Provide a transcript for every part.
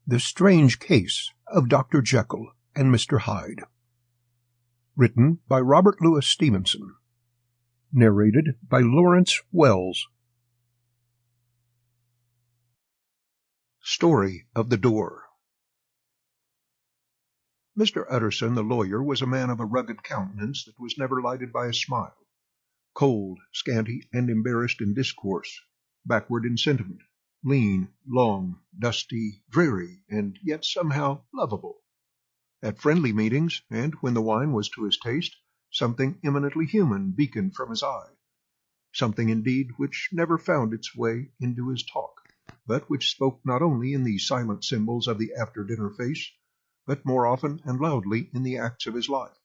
The Strange Case of Dr. Jekyll and Mr. Hyde. Written by Robert Louis Stevenson. Narrated by Lawrence Wells. Story of the Door. Mr. Utterson, the lawyer, was a man of a rugged countenance that was never lighted by a smile, cold, scanty, and embarrassed in discourse, backward in sentiment, lean, long, dusty, dreary, and yet somehow lovable. At friendly meetings, and when the wine was to his taste, something eminently human beaconed from his eye, something indeed which never found its way into his talk, but which spoke not only in the silent symbols of the after-dinner face, but more often and loudly in the acts of his life.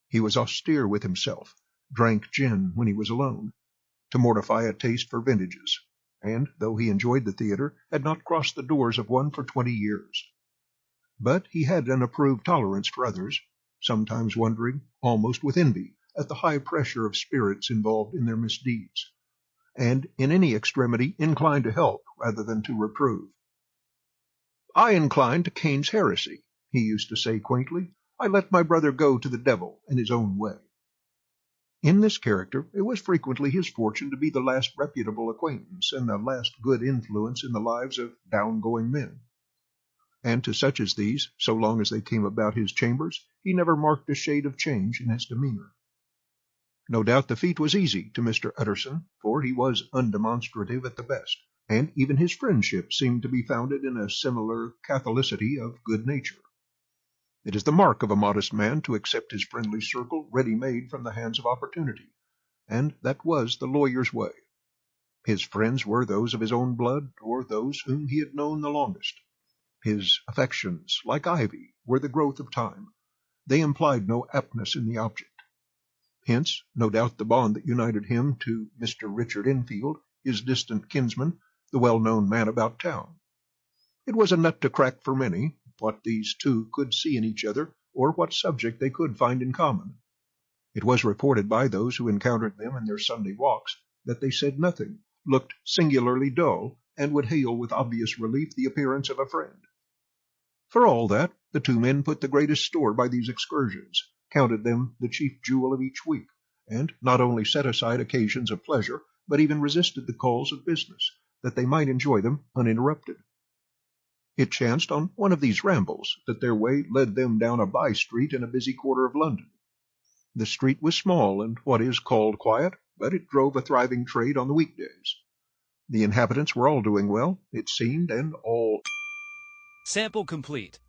He was austere with himself, drank gin when he was alone, to mortify a taste for vintages, and, though he enjoyed the theatre, had not crossed the doors of one for 20 years. But he had an approved tolerance for others, sometimes wondering, almost with envy, at the high pressure of spirits involved in their misdeeds, and in any extremity inclined to help rather than to reprove. "I incline to Cain's heresy," he used to say quaintly. "I let my brother go to the devil in his own way." In this character, it was frequently his fortune to be the last reputable acquaintance and the last good influence in the lives of down-going men. And to such as these, so long as they came about his chambers, he never marked a shade of change in his demeanor. No doubt the feat was easy to Mr. Utterson, for he was undemonstrative at the best, and even his friendship seemed to be founded in a similar catholicity of good nature. It is the mark of a modest man to accept his friendly circle ready-made from the hands of opportunity, and that was the lawyer's way. His friends were those of his own blood, or those whom he had known the longest. His affections, like ivy, were the growth of time. They implied no aptness in the object. Hence, no doubt, the bond that united him to Mr. Richard Enfield, his distant kinsman, the well-known man about town. It was a nut to crack for many, what these two could see in each other, or what subject they could find in common. It was reported by those who encountered them in their Sunday walks that they said nothing, looked singularly dull, and would hail with obvious relief the appearance of a friend. For all that, the two men put the greatest store by these excursions, counted them the chief jewel of each week, and not only set aside occasions of pleasure, but even resisted the calls of business, that they might enjoy them uninterrupted. It chanced on one of these rambles that their way led them down a by-street in a busy quarter of London. The street was small and what is called quiet, but it drove a thriving trade on the weekdays. The inhabitants were all doing well, it seemed, and all... Sample complete.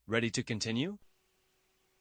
Ready to continue?